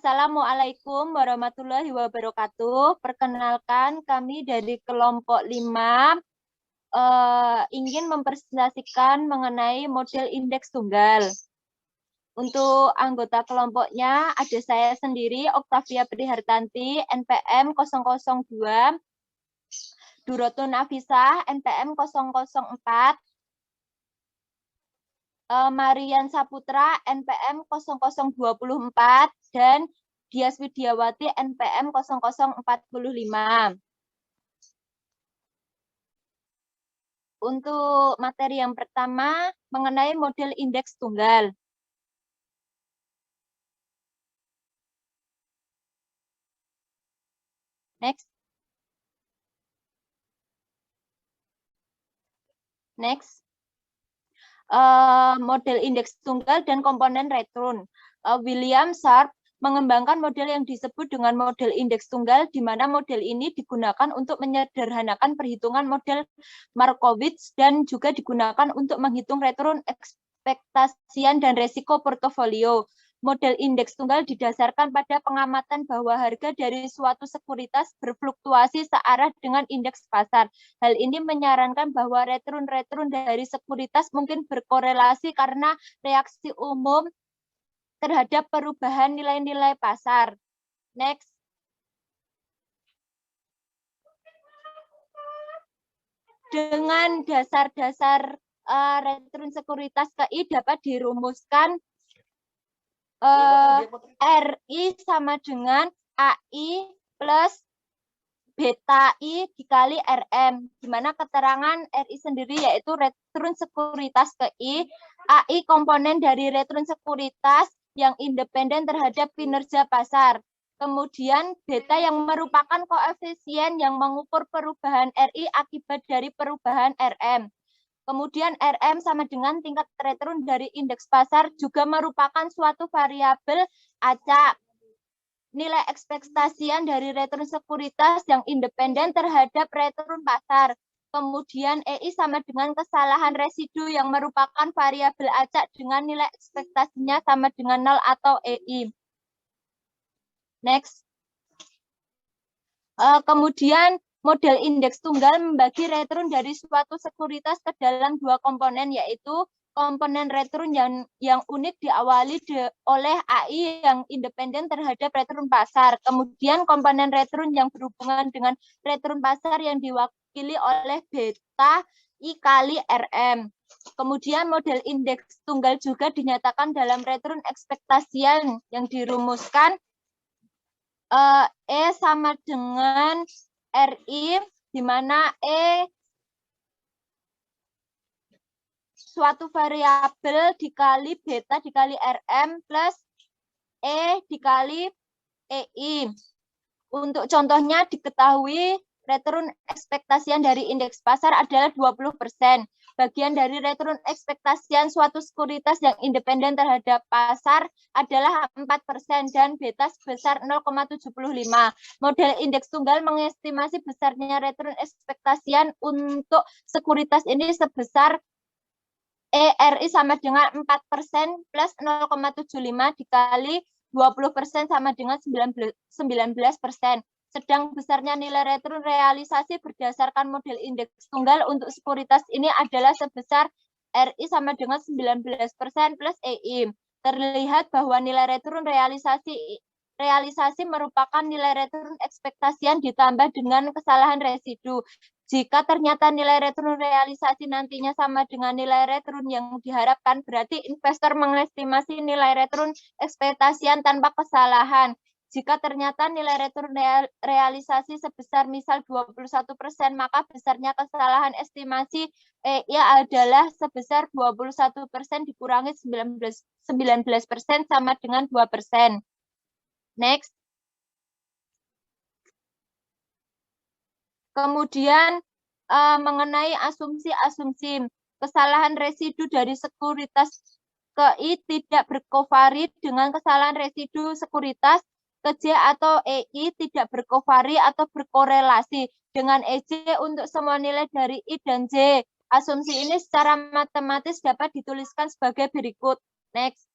Assalamualaikum warahmatullahi wabarakatuh. Perkenalkan, kami dari kelompok 5 ingin mempresentasikan mengenai model indeks tunggal. Untuk anggota kelompoknya ada saya sendiri, Oktavia Prihartanti, NPM 002, Durotun Nafisah, NPM 004, Marian Saputra, NPM 0024, dan Dias Widiawati, NPM 0045. Untuk materi yang pertama, mengenai model indeks tunggal. Next. Next. Model indeks tunggal dan komponen return. William Sharp mengembangkan model yang disebut dengan model indeks tunggal, di mana model ini digunakan untuk menyederhanakan perhitungan model Markowitz dan juga digunakan untuk menghitung return ekspektasian dan resiko portofolio. Model indeks tunggal didasarkan pada pengamatan bahwa harga dari suatu sekuritas berfluktuasi searah dengan indeks pasar. Hal ini menyarankan bahwa return dari sekuritas mungkin berkorelasi karena reaksi umum terhadap perubahan nilai-nilai pasar. Next. Dengan dasar-dasar return sekuritas KI dapat dirumuskan RI sama dengan AI plus beta I dikali RM, di mana keterangan RI sendiri yaitu return sekuritas KI, AI komponen dari return sekuritas yang independen terhadap kinerja pasar. Kemudian beta yang merupakan koefisien yang mengukur perubahan RI akibat dari perubahan RM. Kemudian RM sama dengan tingkat return dari indeks pasar juga merupakan suatu variabel acak. Nilai ekspektasian dari return sekuritas yang independen terhadap return pasar. Kemudian EI sama dengan kesalahan residu yang merupakan variabel acak dengan nilai ekspektasinya sama dengan 0 atau EI. Next. Kemudian model indeks tunggal membagi return dari suatu sekuritas ke dalam dua komponen, yaitu komponen return yang unik diawali oleh AI yang independen terhadap return pasar. Kemudian komponen return yang berhubungan dengan return pasar yang diwakili oleh beta I kali RM. Kemudian model indeks tunggal juga dinyatakan dalam return ekspektasian yang dirumuskan E sama dengan RI, di mana E suatu variabel dikali beta dikali RM plus E dikali EI. Untuk contohnya diketahui return ekspektasian dari indeks pasar adalah 20%. Bagian dari return ekspektasian suatu sekuritas yang independen terhadap pasar adalah 4% dan beta sebesar 0,75. Model indeks tunggal mengestimasi besarnya return ekspektasian untuk sekuritas ini sebesar ERI sama dengan 4% plus 0,75 dikali 20% sama dengan 19%. Sedang besarnya nilai return realisasi berdasarkan model indeks tunggal untuk sekuritas ini adalah sebesar RI sama dengan 19% plus EI. Terlihat bahwa nilai return realisasi merupakan nilai return ekspektasian ditambah dengan kesalahan residu. Jika ternyata nilai return realisasi nantinya sama dengan nilai return yang diharapkan, berarti investor mengestimasi nilai return ekspektasian tanpa kesalahan. Jika ternyata nilai return realisasi sebesar misal 21%, maka besarnya kesalahan estimasi ya adalah sebesar 21% dikurangi 19% sama dengan 2%. Next. Kemudian mengenai asumsi-asumsi, kesalahan residu dari sekuritas KI tidak berkovari dengan kesalahan residu sekuritas KJ atau EI tidak berkovari atau berkorelasi dengan EJ untuk semua nilai dari I dan J. Asumsi ini secara matematis dapat dituliskan sebagai berikut. Next.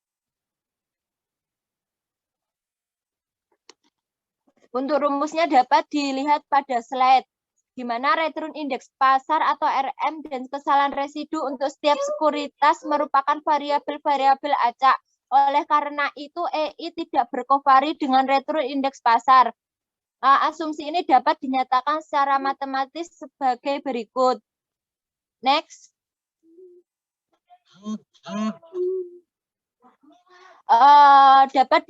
Untuk rumusnya dapat dilihat pada slide, di mana return indeks pasar atau RM dan kesalahan residu untuk setiap sekuritas merupakan variabel-variabel acak. Oleh karena itu, EI tidak berkovari dengan return indeks pasar. Asumsi ini dapat dinyatakan secara matematis sebagai berikut. Next. Dapat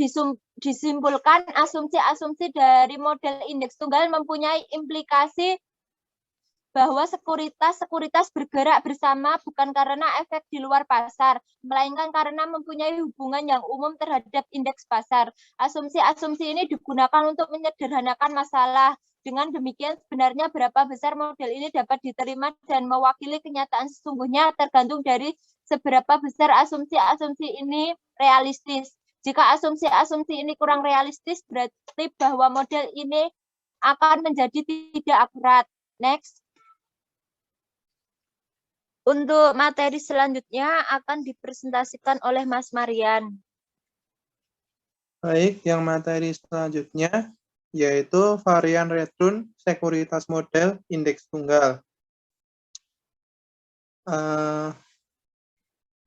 disimpulkan asumsi-asumsi dari model indeks tunggal mempunyai implikasi bahwa sekuritas bergerak bersama bukan karena efek di luar pasar, melainkan karena mempunyai hubungan yang umum terhadap indeks pasar. Asumsi-asumsi ini digunakan untuk menyederhanakan masalah. Dengan demikian, sebenarnya berapa besar model ini dapat diterima dan mewakili kenyataan sesungguhnya tergantung dari seberapa besar asumsi-asumsi ini realistis. Jika asumsi-asumsi ini kurang realistis, berarti bahwa model ini akan menjadi tidak akurat. Next. Untuk materi selanjutnya akan dipresentasikan oleh Mas Marian. Baik, yang materi selanjutnya yaitu varian return sekuritas model indeks tunggal.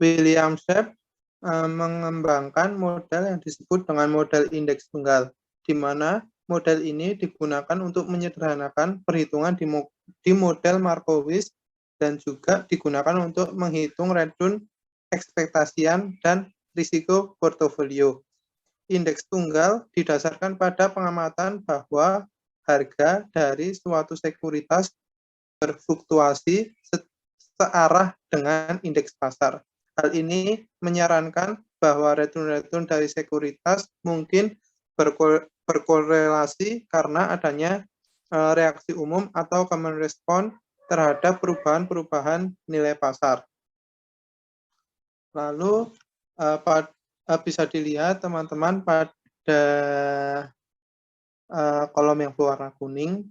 William Shepp mengembangkan model yang disebut dengan model indeks tunggal, di mana model ini digunakan untuk menyederhanakan perhitungan di model Markowitz dan juga digunakan untuk menghitung return ekspektasian dan risiko portofolio. Indeks tunggal didasarkan pada pengamatan bahwa harga dari suatu sekuritas berfluktuasi searah dengan indeks pasar. Hal ini menyarankan bahwa return-return dari sekuritas mungkin berkorelasi karena adanya reaksi umum atau common response terhadap perubahan-perubahan nilai pasar. Lalu bisa dilihat teman-teman pada kolom yang berwarna kuning,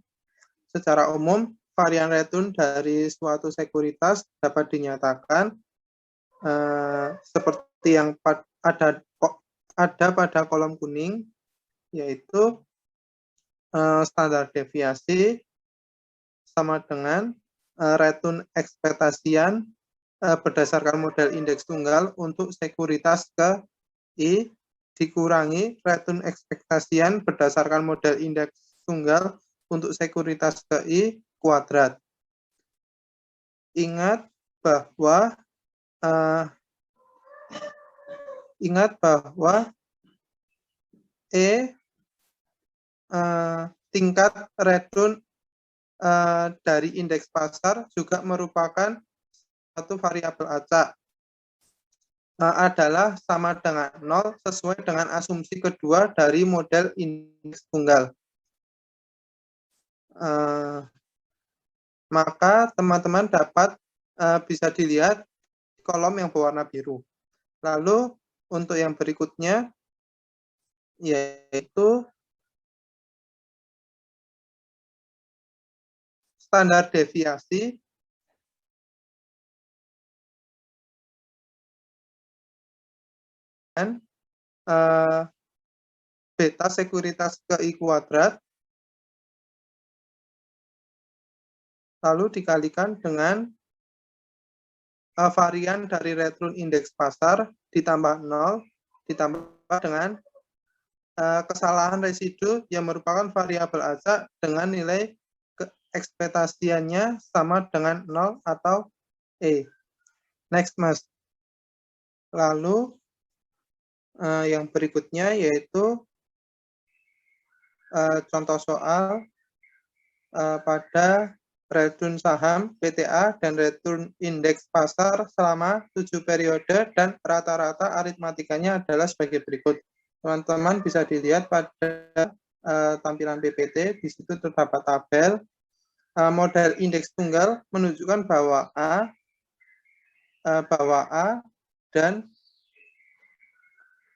secara umum varian return dari suatu sekuritas dapat dinyatakan seperti yang ada pada kolom kuning, yaitu standar deviasi sama dengan return ekspektasian berdasarkan model indeks tunggal untuk sekuritas ke I dikurangi return ekspektasian berdasarkan model indeks tunggal untuk sekuritas ke I kuadrat. Ingat bahwa tingkat return dari indeks pasar juga merupakan satu variabel acak, adalah sama dengan 0 sesuai dengan asumsi kedua dari model indeks tunggal. Maka teman-teman dapat bisa dilihat kolom yang berwarna biru. Lalu untuk yang berikutnya yaitu standar deviasi dan beta sekuritas ke I kuadrat lalu dikalikan dengan varian dari return indeks pasar ditambah 0 ditambah dengan kesalahan residu yang merupakan variabel acak dengan nilai ekspektasiannya sama dengan 0 atau E. Next, Mas. Lalu yang berikutnya yaitu contoh soal pada return saham PTA dan return indeks pasar selama 7 periode dan rata-rata aritmatikanya adalah sebagai berikut. Teman-teman bisa dilihat pada tampilan PPT, di situ terdapat tabel. Model indeks tunggal menunjukkan bahwa A dan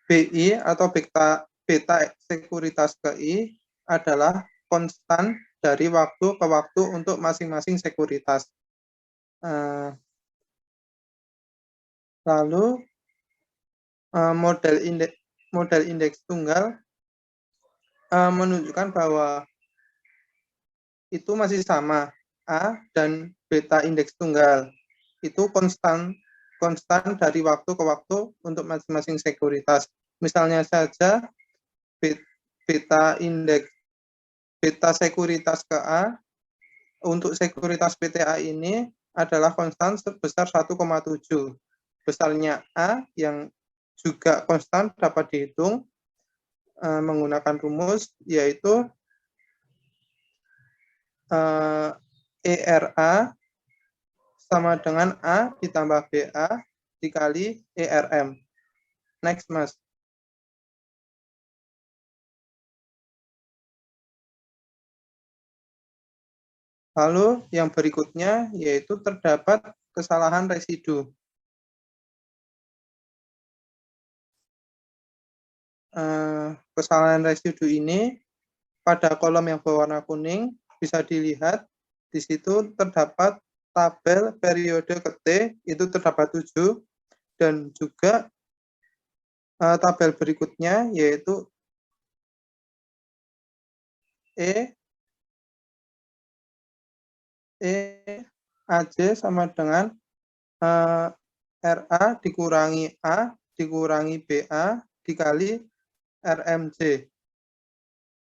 BI atau beta sekuritas ke I adalah konstan dari waktu ke waktu untuk masing-masing sekuritas. Lalu model indeks tunggal menunjukkan bahwa itu masih sama, A dan beta indeks tunggal. Itu konstan dari waktu ke waktu untuk masing-masing sekuritas. Misalnya saja beta indeks beta sekuritas ke A untuk sekuritas PTA ini adalah konstan sebesar 1,7. Besarnya A yang juga konstan dapat dihitung menggunakan rumus, yaitu ERA sama dengan A ditambah BA dikali ERM. Next, Mas. Lalu yang berikutnya yaitu terdapat kesalahan residu. Kesalahan residu ini pada kolom yang berwarna kuning bisa dilihat di situ terdapat tabel periode ke T, itu terdapat 7, dan juga tabel berikutnya yaitu AJ sama dengan RA dikurangi A dikurangi BA dikali RMJ.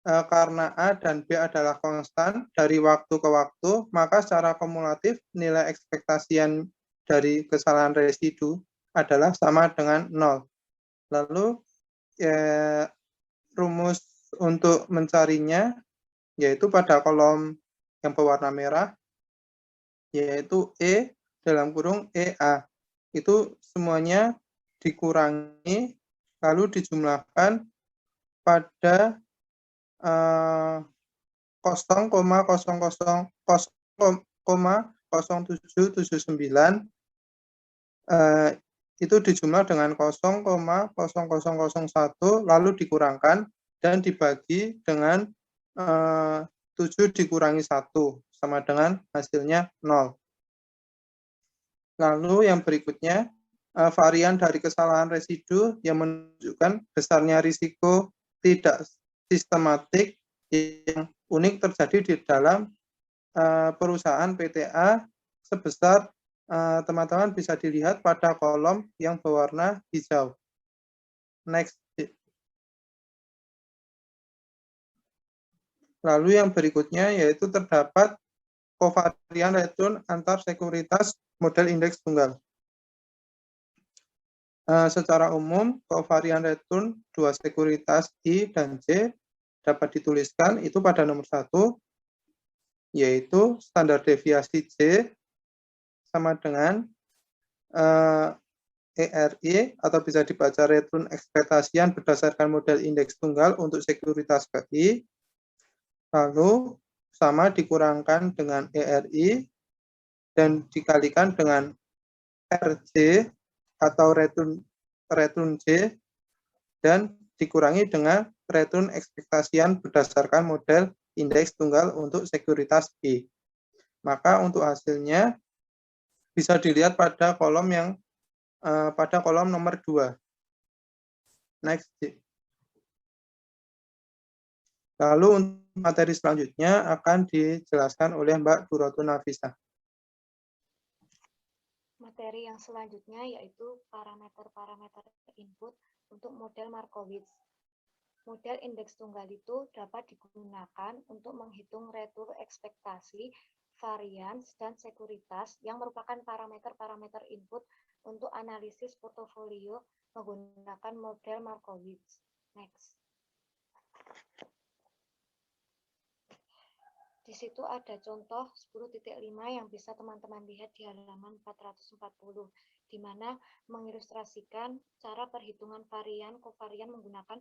Karena A dan B adalah konstan dari waktu ke waktu, maka secara kumulatif nilai ekspektasian dari kesalahan residu adalah sama dengan 0. Lalu rumus untuk mencarinya yaitu pada kolom yang berwarna merah, yaitu E dalam kurung EA. Itu semuanya dikurangi lalu dijumlahkan pada 0,0779 itu dijumlah dengan 0,0001 lalu dikurangkan dan dibagi dengan 7 dikurangi 1 sama dengan hasilnya 0. Lalu yang berikutnya varian dari kesalahan residu yang menunjukkan besarnya risiko tidak sistematik yang unik terjadi di dalam perusahaan PTA sebesar teman-teman bisa dilihat pada kolom yang berwarna hijau. Next. Lalu yang berikutnya yaitu terdapat kovarian return antar sekuritas model indeks tunggal. Secara umum, kovarian return dua sekuritas I dan J dapat dituliskan itu pada nomor 1, yaitu standar deviasi J sama dengan ERI atau bisa dibaca return ekspektasian berdasarkan model indeks tunggal untuk sekuritas KI, lalu sama dikurangkan dengan ERI dan dikalikan dengan RJ atau return J dan dikurangi dengan return ekspektasian berdasarkan model indeks tunggal untuk sekuritas I. Maka untuk hasilnya bisa dilihat pada kolom yang pada kolom nomor 2. Next. Lalu untuk materi selanjutnya akan dijelaskan oleh Mbak Durotun Nafisa. Materi yang selanjutnya yaitu parameter-parameter input untuk model Markowitz. Model indeks tunggal itu dapat digunakan untuk menghitung retur ekspektasi, varians, dan sekuritas yang merupakan parameter-parameter input untuk analisis portofolio menggunakan model Markowitz. Next. Di situ ada contoh 10.5 yang bisa teman-teman lihat di halaman 440, di mana mengilustrasikan cara perhitungan varian kovarian menggunakan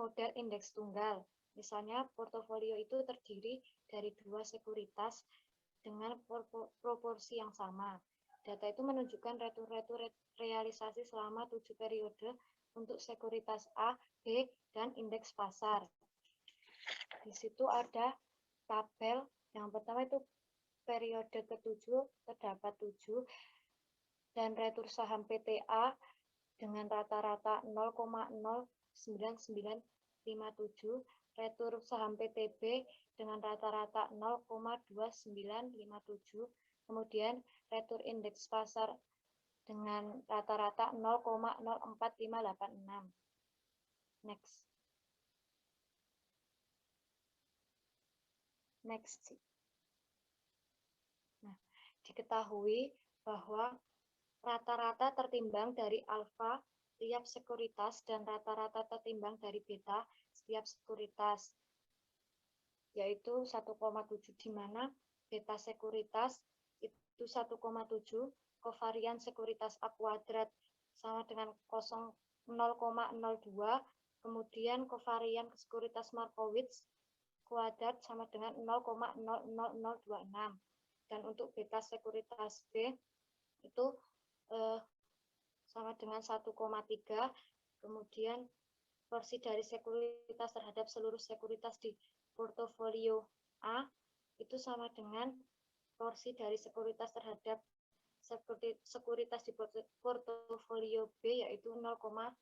model indeks tunggal. Misalnya, portofolio itu terdiri dari 2 sekuritas dengan proporsi yang sama. Data itu menunjukkan retur-retur realisasi selama 7 periode untuk sekuritas A, B, dan indeks pasar. Di situ ada tabel yang pertama itu periode ke-7 terdapat 7 dan retur saham PTA dengan rata-rata 0,099 0,5957, retur saham PTB dengan rata-rata 0,2957, kemudian retur indeks pasar dengan rata-rata 0,04586. Next. Next. Nah, diketahui bahwa rata-rata tertimbang dari alfa setiap sekuritas dan rata-rata tertimbang dari beta setiap sekuritas, yaitu 1,7, di mana beta sekuritas itu 1,7, kovarian sekuritas A kuadrat sama dengan 0,02, kemudian kovarian sekuritas Markowitz kuadrat sama dengan 0,00026, dan untuk beta sekuritas B itu sama dengan 1,3, kemudian porsi dari sekuritas terhadap seluruh sekuritas di portofolio A itu sama dengan porsi dari sekuritas terhadap sekuritas di portofolio B, yaitu 0,5.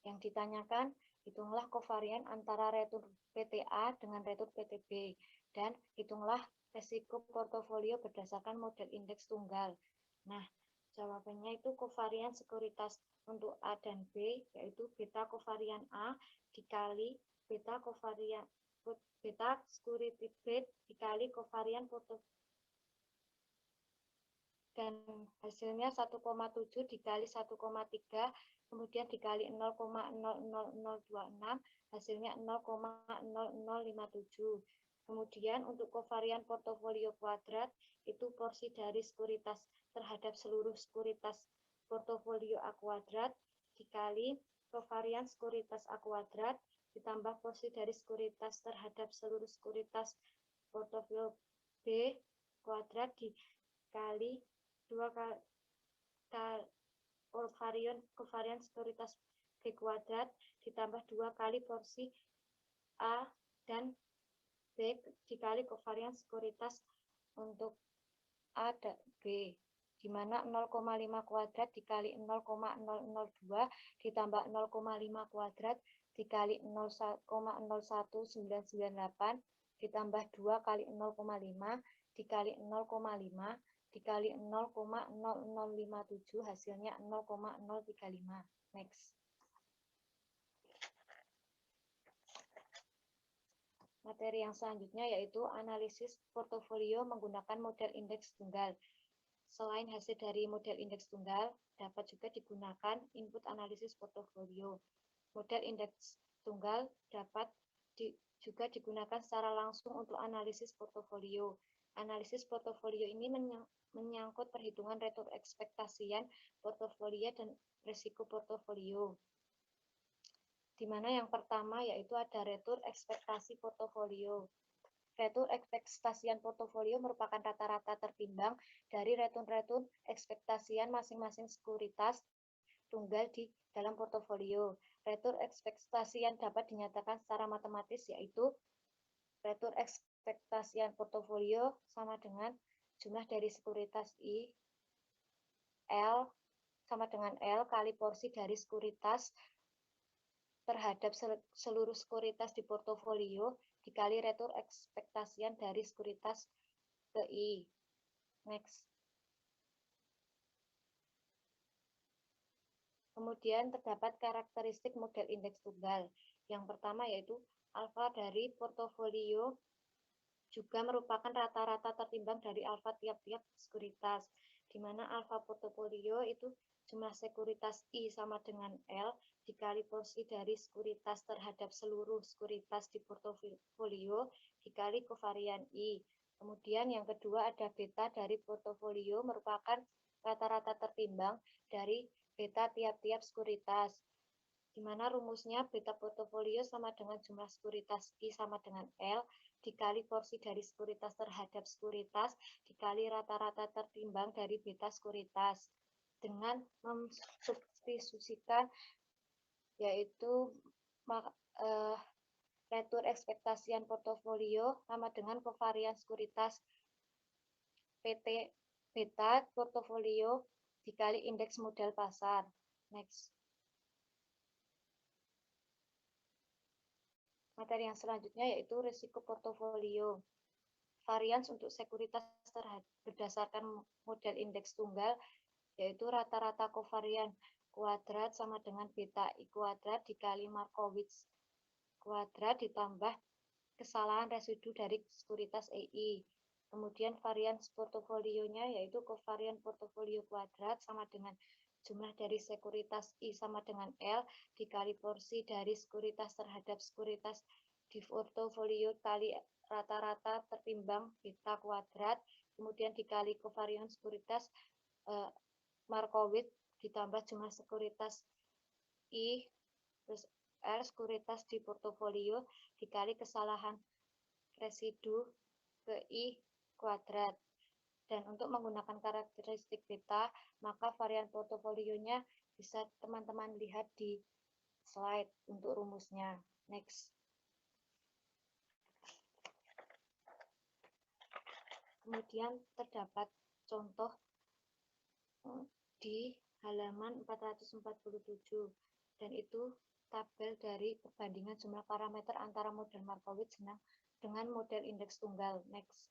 Yang ditanyakan, hitunglah kovarian antara retur PTA dengan retur PTB, dan hitunglah resiko portofolio berdasarkan model indeks tunggal. Nah, jawabannya itu kovarian sekuritas untuk A dan B, yaitu beta kovarian A dikali beta security B dikali kovarian portofolio, dan hasilnya 1,7 dikali 1,3, kemudian dikali 0,00026, hasilnya 0,0057. Kemudian untuk kovarian portofolio kuadrat, itu porsi dari sekuritas terhadap seluruh sekuritas portofolio A kuadrat, dikali kovarian sekuritas A kuadrat, ditambah porsi dari sekuritas terhadap seluruh sekuritas portofolio B kuadrat, dikali 2 kali kovarian sekuritas B kuadrat, ditambah 2 kali porsi A dan B dikali kovarian sekuritas untuk A dan B, di mana 0,5 kuadrat dikali 0,002 ditambah 0,5 kuadrat dikali 0,01998 ditambah 2 kali 0,5 dikali 0,5 dikali 0,0057, hasilnya 0,035. Next. Materi yang selanjutnya yaitu analisis portofolio menggunakan model indeks tunggal. Selain hasil dari model indeks tunggal, dapat juga digunakan input analisis portofolio. Model indeks tunggal dapat juga digunakan secara langsung untuk analisis portofolio. Analisis portofolio ini menyangkut perhitungan retur ekspektasian portofolio dan risiko portofolio. Di mana yang pertama yaitu ada retur ekspektasi portofolio. Retur ekspektasian portofolio merupakan rata-rata tertimbang dari retur ekspektasian masing-masing sekuritas tunggal di dalam portofolio. Retur ekspektasian dapat dinyatakan secara matematis, yaitu retur ekspektasian portofolio sama dengan jumlah dari sekuritas I, L, sama dengan L kali porsi dari sekuritas terhadap seluruh sekuritas di portofolio dikali retur ekspektasian dari sekuritas ke I. Next. Kemudian terdapat karakteristik model indeks tunggal. Yang pertama yaitu alfa dari portofolio juga merupakan rata-rata tertimbang dari alfa tiap-tiap sekuritas, di mana alfa portofolio itu jumlah sekuritas I sama dengan L dikali porsi dari sekuritas terhadap seluruh sekuritas di portofolio dikali kovarian I. Kemudian yang kedua ada beta dari portofolio merupakan rata-rata tertimbang dari beta tiap-tiap sekuritas, di mana rumusnya beta portofolio sama dengan jumlah sekuritas I sama dengan L dikali porsi dari sekuritas terhadap sekuritas dikali rata-rata tertimbang dari beta sekuritas, dengan memsubstitusikan yaitu retur ekspektasian portofolio sama dengan kovarian sekuritas PT beta portofolio dikali indeks model pasar. Next. Materi yang selanjutnya yaitu risiko portofolio. Varians untuk sekuritas berdasarkan model indeks tunggal yaitu rata-rata kovarian kuadrat sama dengan beta I kuadrat dikali Markowitz kuadrat ditambah kesalahan residu dari sekuritas EI. Kemudian varian portofolionya yaitu kovarian portofolio kuadrat sama dengan jumlah dari sekuritas I sama dengan L dikali porsi dari sekuritas terhadap sekuritas di portofolio kali rata-rata tertimbang beta kuadrat, kemudian dikali kovarian sekuritas Markowitz ditambah jumlah sekuritas I plus R sekuritas di portofolio dikali kesalahan residu ke I kuadrat. Dan untuk menggunakan karakteristik beta, maka varian portofolionya bisa teman-teman lihat di slide untuk rumusnya. Next. Kemudian terdapat contoh di halaman 447 dan itu tabel dari perbandingan jumlah parameter antara model Markowitz dengan model indeks tunggal. Next.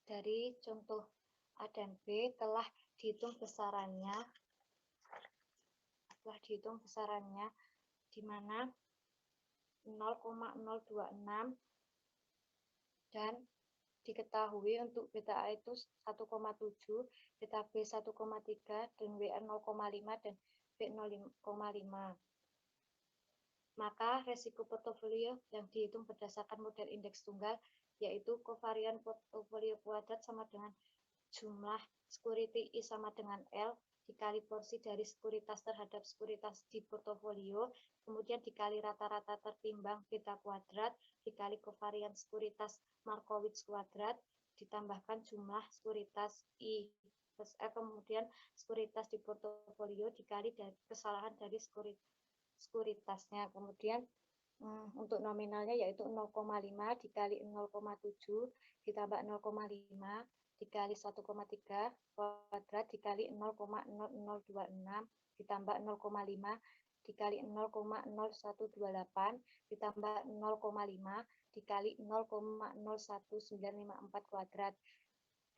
Dari contoh A dan B telah dihitung besarannya di mana 0,026 dan diketahui untuk beta A itu 1,7, beta B 1,3 dan WR 0,5 dan B 0,5. Maka resiko portofolio yang dihitung berdasarkan model indeks tunggal yaitu kovarian portofolio kuadrat sama dengan jumlah security I sama dengan L dikali porsi dari sekuritas terhadap sekuritas di portofolio, kemudian dikali rata-rata tertimbang beta kuadrat, dikali kovarian sekuritas Markowitz kuadrat, ditambahkan jumlah sekuritas I plus F, kemudian sekuritas di portofolio dikali dari kesalahan dari sekuritasnya. Kemudian untuk nominalnya yaitu 0,5 dikali 0,7 ditambah 0,5 dikali 1,3 kuadrat dikali 0,0026 ditambah 0,5 dikali 0,0128 ditambah 0,5 dikali 0,01954 kuadrat.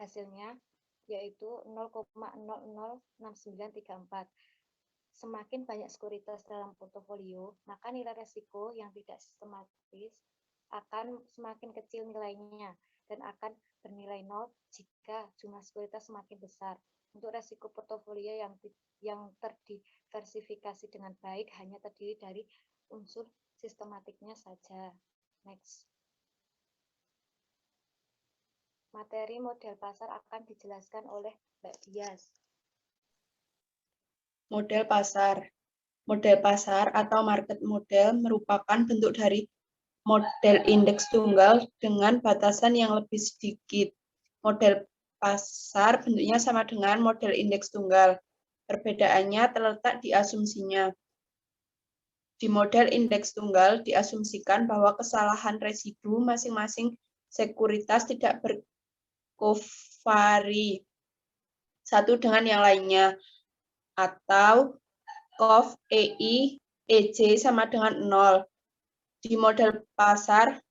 Hasilnya yaitu 0,006934. Semakin banyak sekuritas dalam portofolio, maka nilai resiko yang tidak sistematis akan semakin kecil nilainya dan akan bernilai 0 jika jumlah sekuritas semakin besar. Untuk resiko portofolio yang terdiversifikasi dengan baik hanya terdiri dari unsur sistematiknya saja. Next. Materi model pasar akan dijelaskan oleh Mbak Dias. Model pasar. Model pasar atau market model merupakan bentuk dari model indeks tunggal dengan batasan yang lebih sedikit. Model pasar bentuknya sama dengan model indeks tunggal. Perbedaannya terletak di asumsinya. Di model indeks tunggal diasumsikan bahwa kesalahan residu masing-masing sekuritas tidak berkovari satu dengan yang lainnya, atau COV EI EJ sama dengan 0. Di model pasar,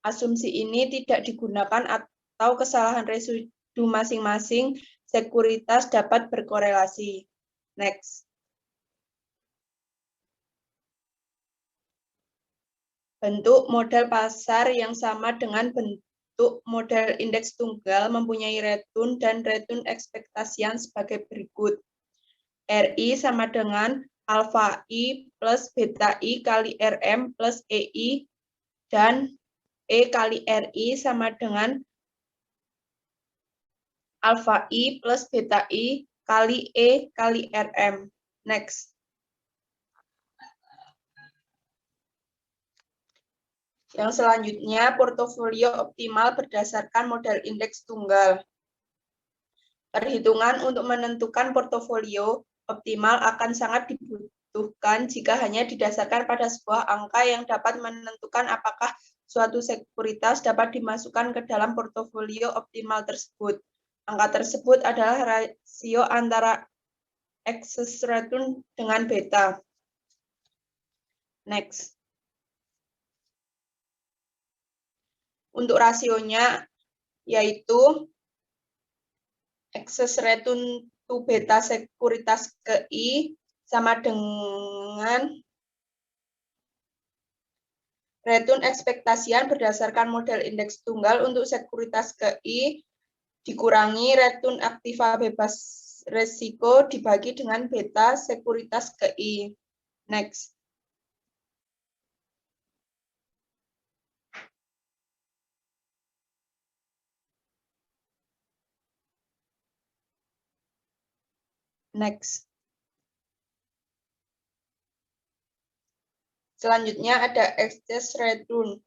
asumsi ini tidak digunakan atau kesalahan residu masing-masing sekuritas dapat berkorelasi. Next. Bentuk model pasar yang sama dengan bentuk model indeks tunggal mempunyai return dan return ekspektasian sebagai berikut. RI sama dengan alfa I plus beta I kali RM plus EI dan E kali RI sama dengan alfa I plus beta I kali E kali RM. Next. Yang selanjutnya, portofolio optimal berdasarkan model indeks tunggal. Perhitungan untuk menentukan portofolio optimal akan sangat dibutuhkan jika hanya didasarkan pada sebuah angka yang dapat menentukan apakah suatu sekuritas dapat dimasukkan ke dalam portofolio optimal tersebut. Angka tersebut adalah rasio antara excess return dengan beta. Next. Untuk rasionya yaitu excess return to beta sekuritas ke I sama dengan return ekspektasian berdasarkan model indeks tunggal untuk sekuritas ke I dikurangi return aktiva bebas resiko dibagi dengan beta sekuritas ke I. Next. Next. Selanjutnya ada excess return.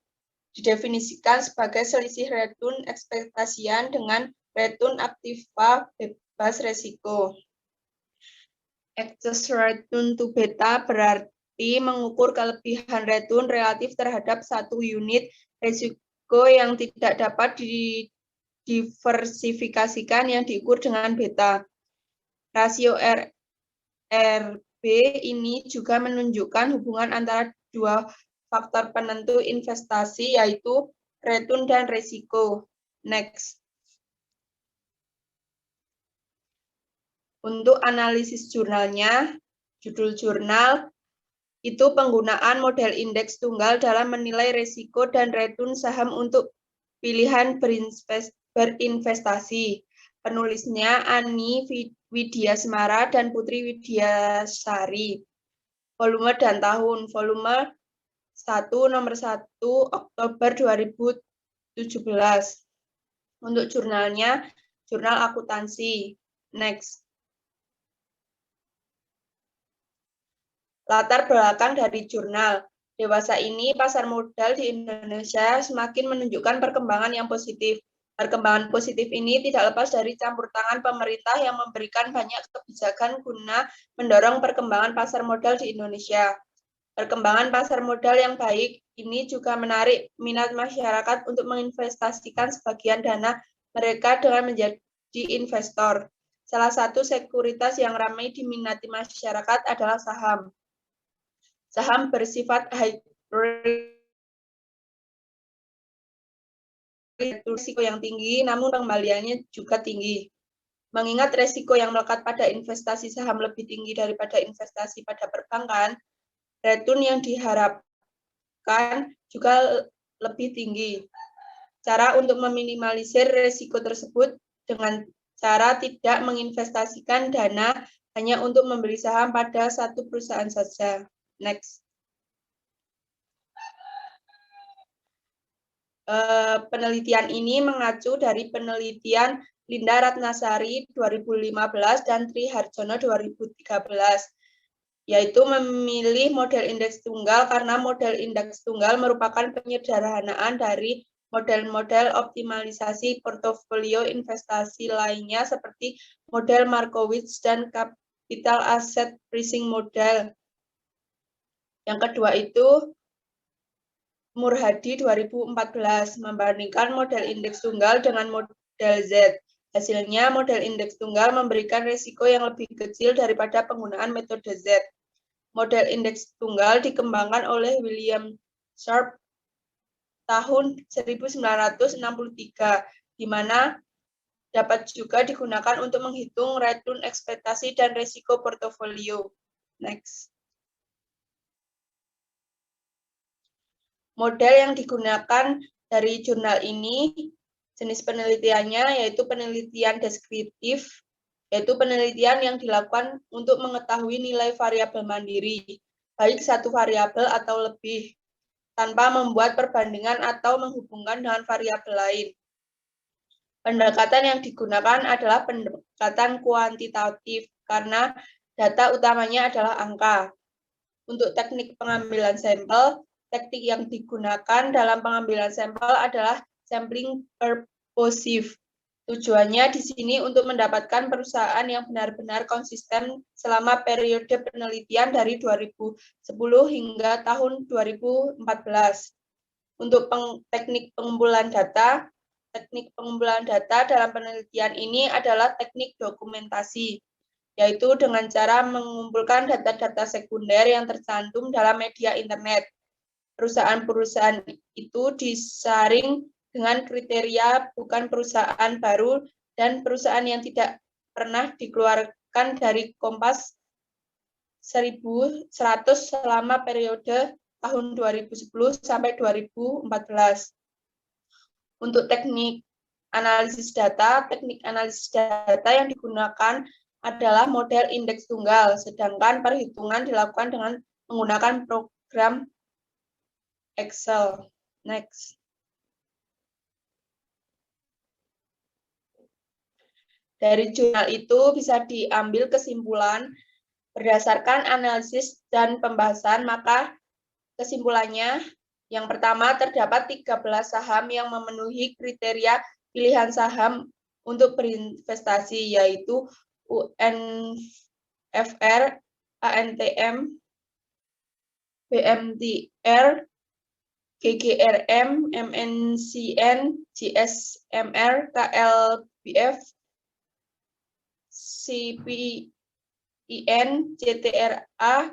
Didefinisikan sebagai selisih return ekspektasian dengan return aktiva bebas resiko. Excess return to beta berarti mengukur kelebihan return relatif terhadap satu unit resiko yang tidak dapat didiversifikasikan yang diukur dengan beta. Rasio RB ini juga menunjukkan hubungan antara dua faktor penentu investasi yaitu return dan resiko. Next. Untuk analisis jurnalnya, judul jurnal itu penggunaan model indeks tunggal dalam menilai resiko dan return saham untuk pilihan berinvestasi. Penulisnya Ani Widyasmara dan Putri Widyasari. Volume dan tahun. Volume 1 nomor 1 Oktober 2017. Untuk jurnalnya, jurnal akuntansi. Next. Latar belakang dari jurnal. Dewasa ini pasar modal di Indonesia semakin menunjukkan perkembangan yang positif. Perkembangan positif ini tidak lepas dari campur tangan pemerintah yang memberikan banyak kebijakan guna mendorong perkembangan pasar modal di Indonesia. Perkembangan pasar modal yang baik ini juga menarik minat masyarakat untuk menginvestasikan sebagian dana mereka dengan menjadi investor. Salah satu sekuritas yang ramai diminati masyarakat adalah saham. Saham bersifat high risiko yang tinggi, namun kembaliannya juga tinggi. Mengingat risiko yang melekat pada investasi saham lebih tinggi daripada investasi pada perbankan, return yang diharapkan juga lebih tinggi. Cara untuk meminimalisir risiko tersebut dengan cara tidak menginvestasikan dana hanya untuk membeli saham pada satu perusahaan saja. Next. Penelitian ini mengacu dari penelitian Linda Ratnasari 2015 dan Tri Harjono 2013, yaitu memilih model indeks tunggal karena model indeks tunggal merupakan penyederhanaan dari model-model optimalisasi portofolio investasi lainnya seperti model Markowitz dan capital asset pricing model. Yang kedua itu Murhadi 2014 membandingkan model indeks tunggal dengan model Z. Hasilnya model indeks tunggal memberikan risiko yang lebih kecil daripada penggunaan metode Z. Model indeks tunggal dikembangkan oleh William Sharpe tahun 1963, di mana dapat juga digunakan untuk menghitung return ekspektasi dan risiko portofolio. Next. Model yang digunakan dari jurnal ini, jenis penelitiannya yaitu penelitian deskriptif, yaitu penelitian yang dilakukan untuk mengetahui nilai variabel mandiri, baik satu variabel atau lebih, tanpa membuat perbandingan atau menghubungkan dengan variabel lain. Pendekatan yang digunakan adalah pendekatan kuantitatif, karena data utamanya adalah angka. Untuk teknik pengambilan sampel, teknik yang digunakan dalam pengambilan sampel adalah sampling purposive. Tujuannya di sini untuk mendapatkan perusahaan yang benar-benar konsisten selama periode penelitian dari 2010 hingga tahun 2014. Untuk teknik pengumpulan data dalam penelitian ini adalah teknik dokumentasi. yaitu dengan cara mengumpulkan data-data sekunder yang tercantum dalam media internet. Perusahaan-perusahaan itu disaring dengan kriteria bukan perusahaan baru dan perusahaan yang tidak pernah dikeluarkan dari Kompas 1100 selama periode tahun 2010 sampai 2014. Untuk teknik analisis data yang digunakan adalah model indeks tunggal, sedangkan perhitungan dilakukan dengan menggunakan program Excel. Next. Dari jurnal itu bisa diambil kesimpulan berdasarkan analisis dan pembahasan, maka kesimpulannya yang pertama terdapat 13 saham yang memenuhi kriteria pilihan saham untuk berinvestasi, yaitu UNFR, ANTM, BMTR, GGRM, MNCN, GSMR, KLBF, CPIN, CTRA,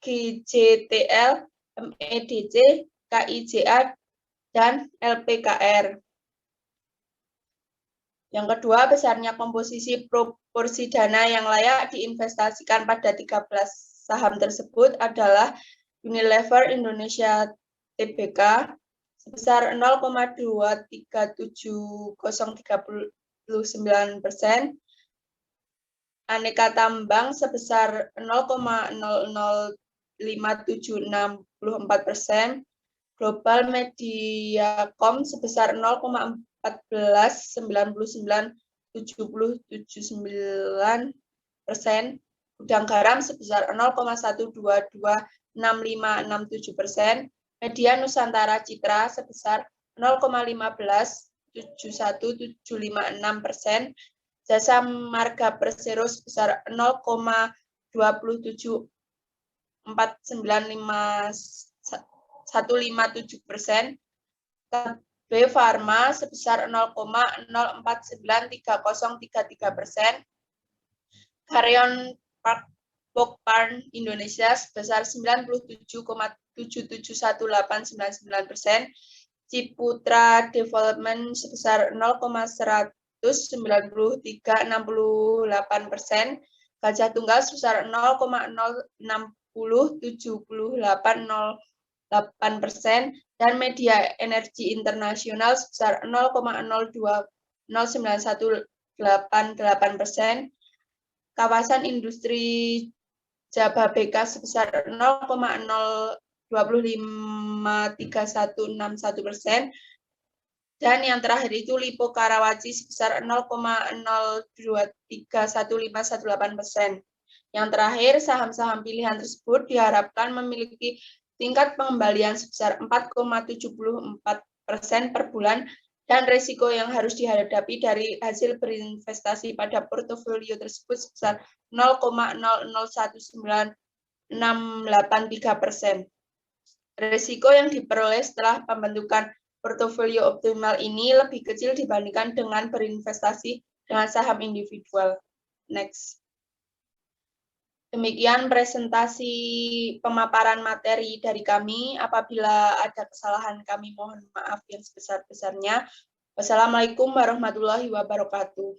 GJTL, MEDC, KIJA, dan LPKR. Yang kedua, besarnya komposisi proporsi dana yang layak diinvestasikan pada 13 saham tersebut adalah Unilever Indonesia Tbk sebesar 0,237039%, Aneka Tambang sebesar 0,005764%, Global Mediacom sebesar 0,14997079%, Gudang Garam sebesar 0,1226567%, Media Nusantara Citra sebesar 0,15717556%, Jasa Marga Persero sebesar 0,224951557%, KB Pharma sebesar 0,04930333%, Carrion Park Pokpan Indonesia sebesar 97,771899%, Ciputra Development sebesar 0,19368%, Gajah Tunggal sebesar 0,0607808%, dan Media Energi Internasional sebesar 0,0209188%, Kawasan Industri Jababeka sebesar 0,0253161%, dan yang terakhir itu Lipo Karawaci sebesar 0,0231518%. Yang terakhir, saham-saham pilihan tersebut diharapkan memiliki tingkat pengembalian sebesar 4,74% per bulan, dan risiko yang harus dihadapi dari hasil berinvestasi pada portofolio tersebut sebesar 0,0019683%. Risiko yang diperoleh setelah pembentukan portofolio optimal ini lebih kecil dibandingkan dengan berinvestasi dengan saham individual. Next. Demikian presentasi pemaparan materi dari kami. Apabila ada kesalahan, kami mohon maaf yang sebesar-besarnya. Wassalamualaikum warahmatullahi wabarakatuh.